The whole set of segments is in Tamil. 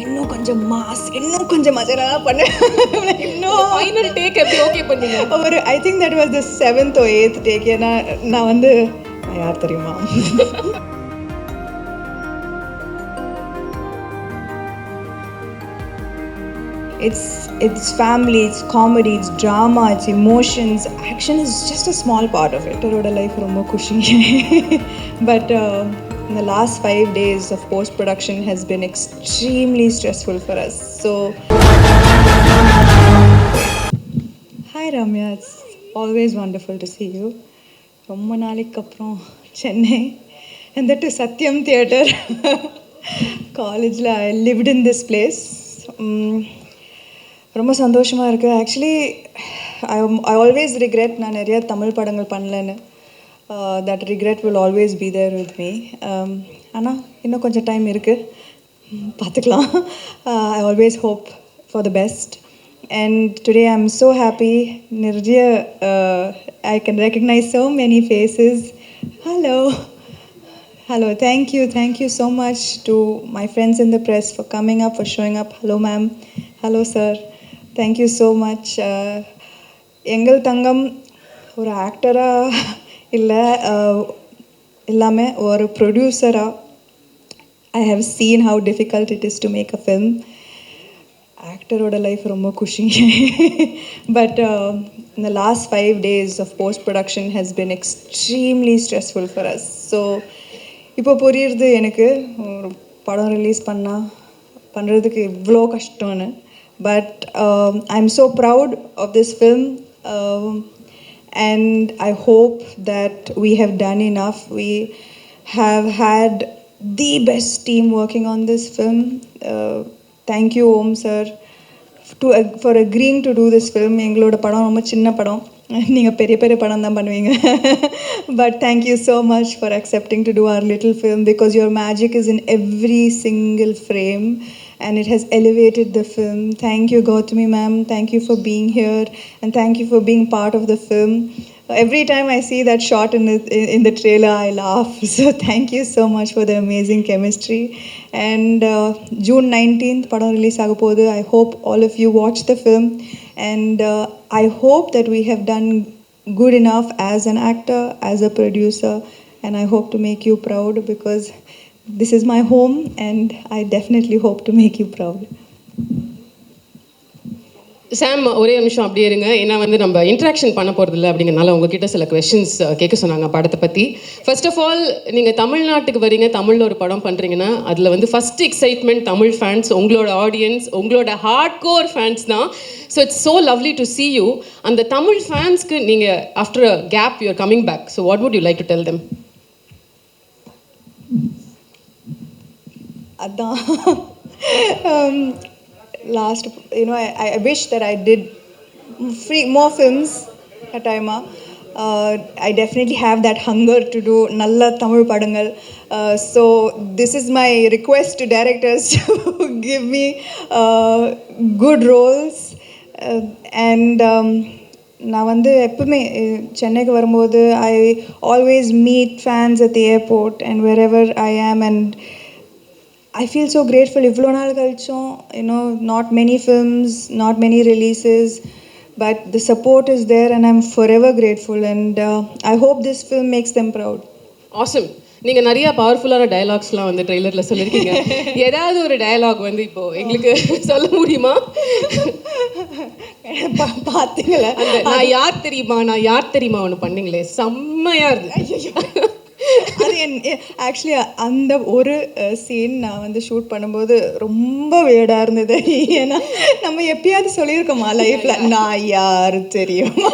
இன்னும் கொஞ்சம் மாஸ், இன்னும் கொஞ்சம் மஜரா பண்ணு. இன்னும் ஃபைனல் டேக் எப்படி ஓகே பண்ணீங்க? ஒரு I think that was the 7th or 8th take. ஏன்னா நான் வந்து யார் தெரியுமா? It's family, it's comedy, it's drama, it's emotions. Action is just a small part of it. Our life ரொம்ப குஷி. But in the last 5 days of post production has been extremely stressful for us. So hi Ramya, it's always wonderful to see you. ரொம்ப நாளைக்கு அப்புறம் Chennai and that to Satyam Theatre. காலேஜில் I lived in this place. ரொம்ப சந்தோஷமாக இருக்குது. ஆக்சுவலி ஐ ஆல்வேஸ் ரிக்ரெட் நான் நிறையா தமிழ் படங்கள் பண்ணலன்னு. That regret will always be there with me. ஆனால் இன்னும் கொஞ்சம் டைம் இருக்குது, பார்த்துக்கலாம். I always hope for the best. And today I'm so happy. Nirjya, I can recognize so many faces. Hello. Hello, thank you so much to my friends in the press for coming up, for showing up. Hello ma'am, hello sir, thank you so much. எங்கள் தங்கம் ஒரு ஆக்டராக இல்லை, எல்லாமே ஒரு ப்ரொடியூசராக I have seen how difficult it is to make a film. ஆக்டரோட லைஃப் ரொம்ப குஷி. But in the last 5 days of post production has been extremely stressful for us. So இப்போ புரியுறது எனக்கு ஒரு படம் ரிலீஸ் பண்ணுறதுக்கு இவ்வளோ கஷ்டம்னு. But I am so proud of this film and I hope that we have done enough. We have had the best team working on this film. Thank you Om sir for agreeing to do this film. எங்களோட படம் ரொம்ப சின்ன படம், நீங்கள் பெரிய பெரிய படம் தான் பண்ணுவீங்க. But thank you so much for accepting to do our little film, because your magic is in every single frame and it has elevated the film. Thank you Gautami ma'am, thank you for being here and thank you for being part of the film. Every time I see that shot in the trailer I laugh. So thank you so much for the amazing chemistry. And June 19th padam release agapodhu. I hope all of you watch the film and I hope that we have done good enough as an actor, as a producer, and I hope to make you proud because this is my home and I definitely hope to make you proud. சாம், ஒரே நிமிஷம் அப்படியே இருங்க. ஏன்னா வந்து நம்ம இன்ட்ராக்ஷன் பண்ண போகிறதில்ல அப்படிங்கிறனால உங்ககிட்ட சில கொஸ்டின்ஸ் கேட்க சொன்னாங்க படத்தை பற்றி. ஃபர்ஸ்ட் ஆஃப் ஆல், நீங்கள் தமிழ்நாட்டுக்கு வரீங்க, தமிழில் ஒரு படம் பண்ணுறீங்கன்னா அதில் வந்து ஃபஸ்ட் எக்ஸைட்மெண்ட் தமிழ் ஃபேன்ஸ், உங்களோட ஆடியன்ஸ், உங்களோட ஹார்ட் கோர் ஃபேன்ஸ் தான். So it's so lovely to see you. அந்த தமிழ் ஃபேன்ஸ்க்கு நீங்கள் after a gap you are coming back, so what would you like to tell them? அதான் last, I wish that I did more films at time. I definitely have that hunger to do nalla Tamil padangal. So this is my request to directors to give me good roles. And நான் வந்து எப்பவுமே சென்னைக்கு வரும்போது I always meet fans at the airport and wherever I am, and I feel so grateful. இவ்வளோ நாள் கழிச்சோம், not many films, not many releases, but the support is there and I'm forever grateful and I hope this film makes them proud. Awesome. நீங்கள் நிறைய பவர்ஃபுல்லான டயலாக்ஸ்லாம் வந்து ட்ரெய்லரில் சொல்லியிருக்கீங்க. ஏதாவது ஒரு டயலாக் வந்து இப்போது எங்களுக்கு சொல்ல முடியுமா? பார்த்தீங்களா, நான் யார் தெரியுமா ஒன்று பண்ணீங்களே, செம்மையாக இருக்கு. அது ஆக்சுவலி அந்த ஒரு சீன் நான் வந்து ஷூட் பண்ணும்போது ரொம்ப வேடாக இருந்தது. ஏன்னா நம்ம எப்பயாவது சொல்லியிருக்கோமா லைஃப்பில் நான் யார் தெரியுமா?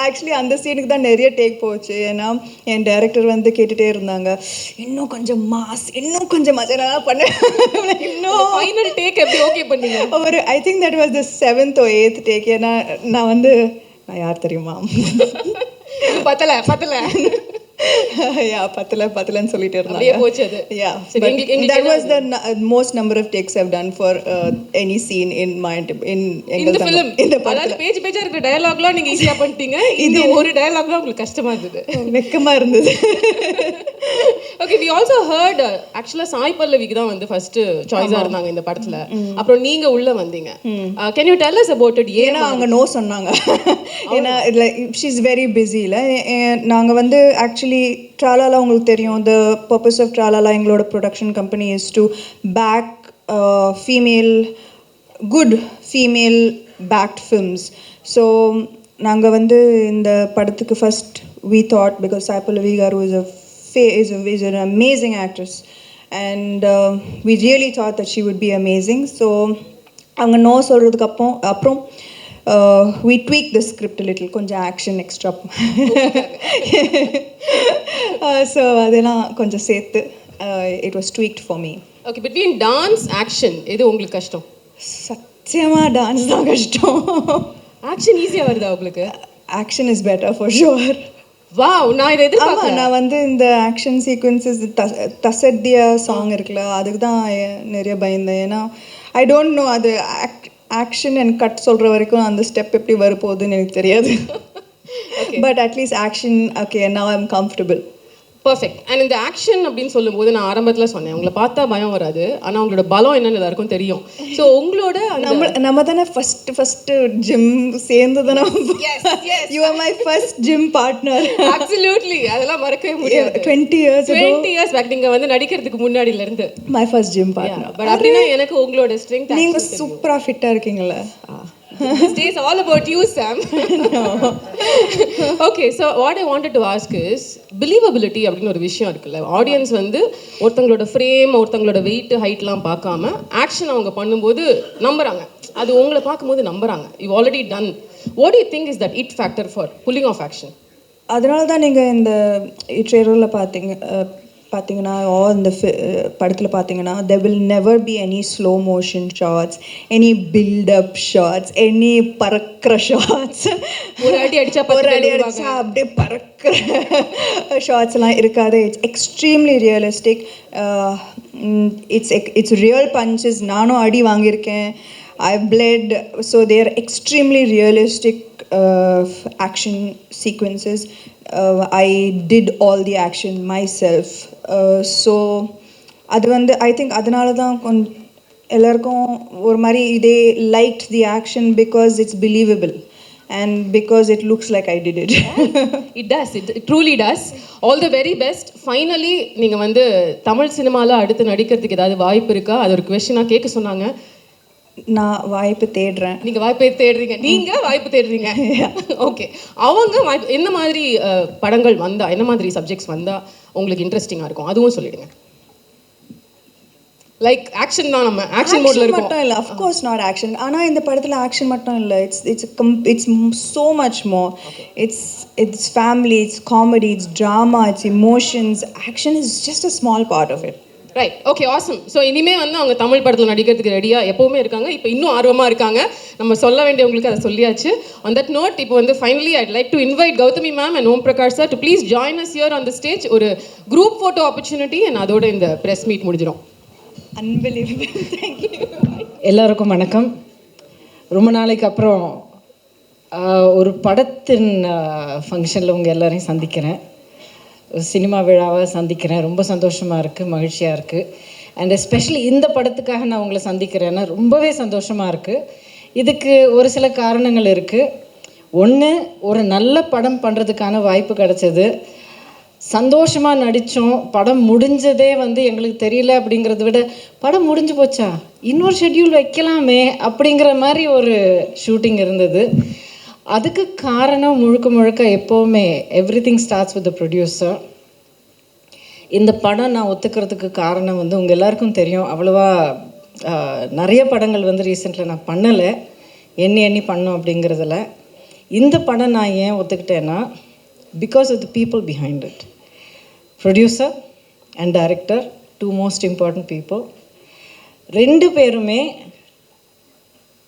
ஆக்சுவலி அந்த சீனுக்கு தான் நிறைய டேக் போச்சு. ஏன்னா என் டைரக்டர் வந்து கேட்டுகிட்டே இருந்தாங்க, இன்னும் கொஞ்சம் மாஸ், இன்னும் கொஞ்சம் மஜரா பண்ண. இன்னும் ஃபைனல் டேக் எப்படி ஓகே பண்ணீங்க? ஒரு I think that was the 7th or 8th take. ஏன்னா நான் யார் தெரியுமா? பத்தல Yeah, பத்தலன்னு சொல்லிட்டு அப்படியே இருந்தாங்க. போச்சு அது. Yeah, சரி, but எங்களுக்கு that என்ன was the most number of takes I've done for any scene in இந்த எங்கள் ஃபிலிம் தங்கம் இந்த அதாவது படத்துல. பேஜா இருக்கிற டயலாக்லாம் நீங்க ஈஸியா பண்ணிட்டீங்க. இந்த ஒரு டயலாக்லாம் உங்களுக்கு கஷ்டமா இருந்தது. வெக்கமா இருந்தது. ஓகே, வி ஆல்சோ ஹர்ட் ஆக்சுவலா சாய் பல்லவிக்கு தான் வந்து ஃபர்ஸ்ட் சாய்ஸா இருந்தாங்க இந்த படத்துல. அப்புறம் நீங்க உள்ள வந்தீங்க. Can you tell us about it? ஏன்னா அவங்க நோ சொன்னாங்க. ஏன்னா இதில் ஷீ இஸ் வெரி பிஸியில். நாங்கள் வந்து ஆக்சுவலி ட்ராலாலா உங்களுக்கு தெரியும், த பர்பஸ் ஆஃப் ட்ராலாலா எங்களோட production company is to back female good female backed films. So நாங்கள் வந்து இந்த படத்துக்கு first we thought, because Sai Pallavi garu is an amazing actress, and we really thought that she would be amazing. So அவங்க நோ சொல்கிறதுக்கு அப்புறம் we tweaked the script a little, கொஞ்சம் ஆக்ஷன் எக்ஸ்ட்ரா. ஸோ அதெல்லாம் கொஞ்சம் சேர்த்து it was tweaked for me. Okay, between dance action எது உங்களுக்கு கஷ்டம்? சத்தியமாக டான்ஸ் தான் கஷ்டம். ஆக்ஷன் ஈஸியா வருதா உங்களுக்கு? Action is better for sure. Wow, நான் இதை எதிர்பார்க்கல. நான் வந்து இந்த ஆக்ஷன் சீக்வன்சஸ் தசத்தியா சாங் இருக்குல்ல, அதுக்கு தான் நிறைய பயந்தேன். ஏன்னா ஐ டோன்ட் நோ, அது ஆக்ஷன் அண்ட் கட் சொல்கிற வரைக்கும் அந்த ஸ்டெப் எப்படி வரப்போகுதுன்னு எனக்கு தெரியாது. But at least action okay, now I am comfortable. Perfect. And இந்த ஆக்ஷன் அப்படின்னு சொல்லும்போது நான் ஆரம்பத்தில் சொன்னேன், உங்களை பார்த்தா பயம் வராது, ஆனால் உங்களோட பலம் என்னன்னு எல்லாருக்கும் தெரியும். ஸோ உங்களோட நம்ம தானே ஃபஸ்ட்டு ஜிம் சேர்ந்து தானே. You are my first gym partner. Absolutely, அதெல்லாம் மறக்கவே முடியாது. 20 years பேக் நீங்கள் வந்து நடிக்கிறதுக்கு முன்னாடில இருந்து my first gym partner. But அப்படின்னா எனக்கு உங்களோட ஸ்ட்ரெங்க், நீங்கள் சூப்பராக ஃபிட்டாக இருக்கீங்களா? This day is all about you, Sam. No. Okay, so what I wanted to ask is believability அப்படின்னு ஒரு விஷயம் இருக்குல்ல. ஆடியன்ஸ் வந்து ஒருத்தங்களோட ஃப்ரேம், ஒருத்தங்களோட வெயிட், ஹைட்லாம் பார்க்காம ஆக்ஷன் அவங்க பண்ணும்போது நம்புறாங்க. அது உங்களை பார்க்கும்போது நம்புறாங்க. You already done. What do you think is that it factor for pulling off action? அதனால தான் நீங்கள் இந்த ட்ரெய்லரில் பார்த்தீங்கன்னா இந்த படத்தில் பார்த்தீங்கன்னா there will never be any slow motion shots, any build up shots, any பறக்கிற ஷாட்ஸ். ஒரு அடி அடிச்சா அப்படியே பறக்கிற ஷாட்ஸ்லாம் இருக்காது. It's extremely realistic. It's real punches. நானும் அடி வாங்கியிருக்கேன். I've bled. So they are extremely realistic action sequences. I did all the action myself. So அது வந்து ஐ திங்க் அதனால தான் எல்லாருக்கும் ஒரு மாதிரி இதே liked the action because it's believable and because it looks like I did it. It does. It truly does. All the very best. Finally நீங்கள் வந்து தமிழ் சினிமாவில் அடுத்து நடிக்கிறதுக்கு ஏதாவது வாய்ப்பு இருக்கா? அது ஒரு கொஸ்டினாக கேட்க சொன்னாங்க. நான் வாய்ப்பு தேடுறேன். நீங்கள் வாய்ப்பு தேடுறீங்க. நீங்கள் வாய்ப்பு தேடுறீங்க. ஓகே, அவங்க வாய்ப்பு என்ன மாதிரி படங்கள் வந்தால், என்ன மாதிரி சப்ஜெக்ட்ஸ் வந்தால் உங்களுக்கு இன்ட்ரெஸ்டிங்காக இருக்கும் அதுவும் சொல்லிடுங்க. லைக் ஆக்ஷன் தான், நம்ம ஆக்ஷன் மோட்ல இருக்கோம். மட்டும் இல்லை, அஃப்கோர்ஸ் நாட் ஆக்ஷன். ஆனால் இந்த படத்தில் ஆக்ஷன் மட்டும் இல்லை. It's so much more. It's family, it's comedy, it's drama, it's emotions. Action is just a small part of it. Right, okay, awesome. So இனிமேல் வந்து அவங்க தமிழ் படத்தில் நடிக்கிறதுக்கு ரெடியாக எப்போவுமே இருக்காங்க. இப்போ இன்னும் ஆர்வமாக இருக்காங்க. நம்ம சொல்ல வேண்டியவங்களுக்கு அதை சொல்லியாச்சு. ஆன் தட் நோட், இப்போ வந்து finally I'd like to invite Gautami ma'am and Om Prakash sir to please join us here on the stage. ஒரு குரூப் ஃபோட்டோ ஆப்பர்ச்சுனிட்டி அண்ட் அதோட இந்த ப்ரெஸ் மீட் முடிஞ்சிடும். அன்பிலீவபிள். தேங்க்யூ. எல்லாருக்கும் வணக்கம். ரொம்ப நாளைக்கு அப்புறம் ஒரு படத்தின் ஃபங்க்ஷனில் உங்கள் எல்லோரையும் சந்திக்கிறேன். சினிமா விழாவை சந்திக்கிறேன். ரொம்ப சந்தோஷமாக இருக்குது, மகிழ்ச்சியாக இருக்குது. அண்ட் எஸ்பெஷலி இந்த படத்துக்காக நான் உங்களை சந்திக்கிறேன்னா ரொம்பவே சந்தோஷமாக இருக்குது. இதுக்கு ஒரு சில காரணங்கள் இருக்குது. ஒன்று, ஒரு நல்ல படம் பண்ணுறதுக்கான வாய்ப்பு கிடச்சது. சந்தோஷமாக நடித்தோம். படம் முடிஞ்சதே வந்து எங்களுக்கு தெரியல அப்படிங்கிறத விட, படம் முடிஞ்சு போச்சா, இன்னொரு ஷெட்யூல் வைக்கலாமே அப்படிங்கிற மாதிரி ஒரு ஷூட்டிங் இருந்தது. அதுக்கு காரணம் முழுக்க எப்போவுமே everything starts with the producer. இந்த படம் நான் ஒத்துக்கிறதுக்கு காரணம் வந்து உங்கள் எல்லாருக்கும் தெரியும். அவ்வளோவா நிறைய படங்கள் வந்து ரீசெண்டில் நான் பண்ணலை, எண்ணி பண்ணோம் அப்படிங்கிறதுல. இந்த படம் நான் ஏன் ஒத்துக்கிட்டேன்னா, because of the people behind it. Producer and director, two most important people. ரெண்டு பேருமே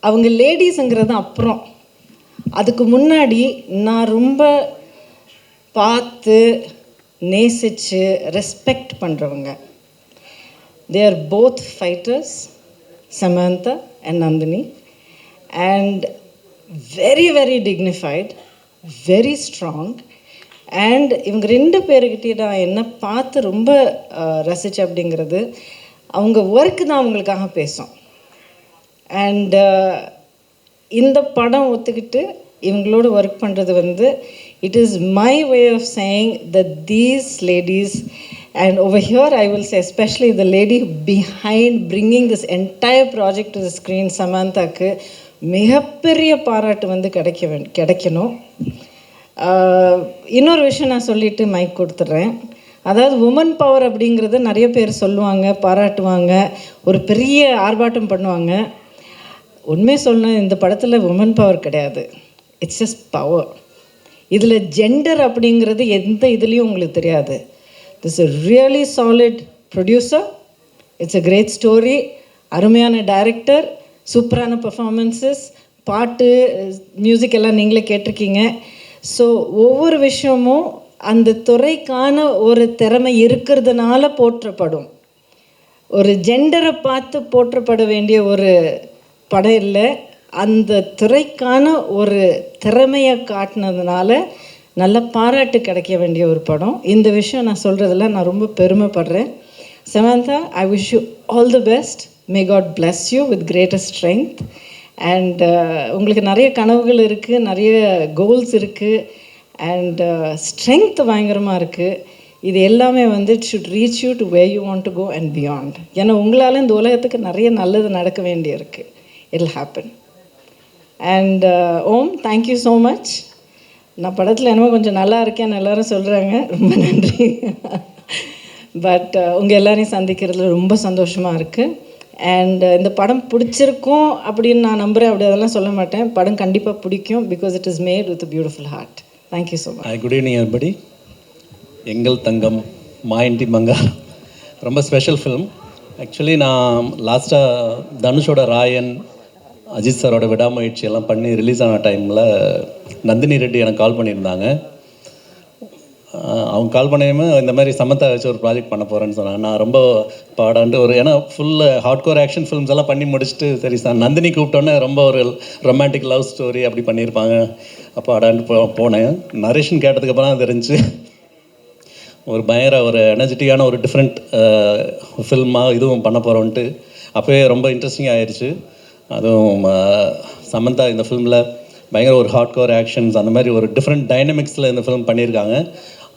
அவங்க லேடிஸுங்கிறது அப்புறம். அதுக்கு முன்னாடி நான் ரொம்ப பார்த்து நேசித்து ரெஸ்பெக்ட் பண்ணுறவங்க. They are both fighters, Samantha and Nandini, and very, very dignified, very strong. And இவங்க ரெண்டு பேருக்கிட்டே நான் என்ன பார்த்து ரொம்ப ரசித்தேன் அப்படிங்கிறது, அவங்க ஒர்க்கு தான் அவங்களுக்காக பேசும். அண்ட் இந்த படம் ஒத்துக்கிட்டு இவங்களோட ஒர்க் பண்ணுறது வந்து, it is my way of saying that these ladies, and over here I will say especially the lady behind bringing this entire project to the screen, Samanthaக்கு மிகப்பெரிய பாராட்டு வந்து கிடைக்கணும். இன்னொரு விஷயம் நான் சொல்லிவிட்டு மைக் கொடுத்துட்றேன். அதாவது உமன் பவர் அப்படிங்கிறது நிறைய பேர் சொல்லுவாங்க, பாராட்டுவாங்க, ஒரு பெரிய ஆர்ப்பாட்டம் பண்ணுவாங்க. உண்மை சொல்லணும், இந்த படத்தில் உமன் பவர் கிடையாது, இட்ஸ் ஜஸ்ட் பவர். இதில் ஜெண்டர் அப்படிங்கிறது எந்த இதுலேயும் உங்களுக்கு தெரியாது. This is really solid producer, it's a great story, அருமையான டைரக்டர், சூப்பரான பர்ஃபார்மன்ஸஸ், பாட்டு, மியூசிக் எல்லாம் நீங்களே கேட்டிருக்கீங்க. ஸோ ஒவ்வொரு விஷயமும் அந்த துறைக்கான ஒரு திறமை இருக்கிறதுனால போற்றப்படும். ஒரு ஜெண்டரை பார்த்து போற்றப்பட வேண்டிய ஒரு படம் இல்லை, அந்த துறைக்கான ஒரு திறமையை காட்டினதுனால நல்ல பாராட்டு கிடைக்க வேண்டிய ஒரு படம். இந்த விஷயம் நான் சொல்கிறதுல நான் ரொம்ப பெருமைப்படுறேன். Samantha, I wish you all the best. May God bless you with greater strength. And உங்களுக்கு நிறைய கனவுகள் இருக்குது, நிறைய கோல்ஸ் இருக்குது, அண்ட் ஸ்ட்ரென்த் பயங்கரமாக இருக்குது. இது எல்லாமே வந்து it should reach you to where you want to go and beyond. ஏன்னா உங்களால் இந்த உலகத்துக்கு நிறைய நல்லது நடக்க வேண்டியிருக்கு. It will happen. And Om, thank you so much. நான் படத்தில் என்னமோ கொஞ்சம் நல்லா இருக்கேன்னு எல்லோரும் சொல்கிறாங்க, ரொம்ப நன்றி. பட் உங்கள் எல்லோரையும் சந்திக்கிறதுல ரொம்ப சந்தோஷமாக இருக்குது. அண்ட் இந்த படம் பிடிச்சிருக்கும் அப்படின்னு நான் நம்புகிறேன். அப்படி அதெல்லாம் சொல்ல மாட்டேன், படம் கண்டிப்பாக பிடிக்கும். Because it is made with beautiful heart. Thank you so much. Good evening everybody. எங்கள் தங்கம் மாயண்டி மங்கா ரொம்ப ஸ்பெஷல் ஃபிலிம். ஆக்சுவலி நான் லாஸ்ட்டாக தனுஷோட ராயன், அஜித் சாரோட விடாமுயற்சி எல்லாம் பண்ணி ரிலீஸ் ஆன டைமில் நந்தினி ரெட்டி எனக்கு கால் பண்ணியிருந்தாங்க. அவங்க கால் பண்ணியுமே இந்த மாதிரி சமந்தா வச்சு ஒரு ப்ராஜெக்ட் பண்ண போகிறேன்னு சொன்னாங்க. நான் ரொம்ப பாடாண்டு ஒரு, ஏன்னா ஃபுல் ஹார்ட்கோர் ஆக்ஷன் ஃபிலிம்ஸ் எல்லாம் பண்ணி முடிச்சுட்டு, சரி சார் நந்தினி கூப்பிட்டோன்னே ரொம்ப ஒரு ரொமான்டிக் லவ் ஸ்டோரி அப்படி பண்ணியிருப்பாங்க. அப்போ ஆடாண்டு போனேன். நரேஷன் கேட்டதுக்கப்புறம் தான் தெரிஞ்சு ஒரு பயங்கர ஒரு எனர்ஜெட்டிக்கான ஒரு டிஃப்ரெண்ட் ஃபில்மாக இதுவும் பண்ண போகிறோன்ட்டு அப்போயே ரொம்ப இன்ட்ரெஸ்டிங்காக ஆயிடுச்சு. அதுவும் சமந்தா இந்த ஃபிலிமில் பயங்கர ஒரு ஹார்ட்கோர் ஆக்ஷன்ஸ் அந்த மாதிரி ஒரு டிஃப்ரெண்ட் டைனமிக்ஸில் இந்த ஃபிலிம் பண்ணியிருக்காங்க.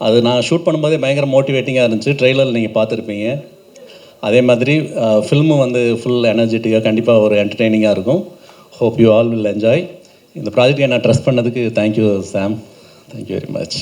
அது நான் ஷூட் பண்ணும்போதே பயங்கர மோட்டிவேட்டிங்காக இருந்துச்சு. ட்ரெய்லரில் நீங்கள் பார்த்துருப்பீங்க. அதே மாதிரி ஃபில்மும் வந்து ஃபுல் எனர்ஜெட்டிக்காக கண்டிப்பாக ஒரு என்டர்டெய்னிங்காக இருக்கும். Hope you all will enjoy. இந்த ப்ராஜெக்ட் என்ன ட்ரஸ்ட் பண்ணதுக்கு thank you Sam. Thank you very much.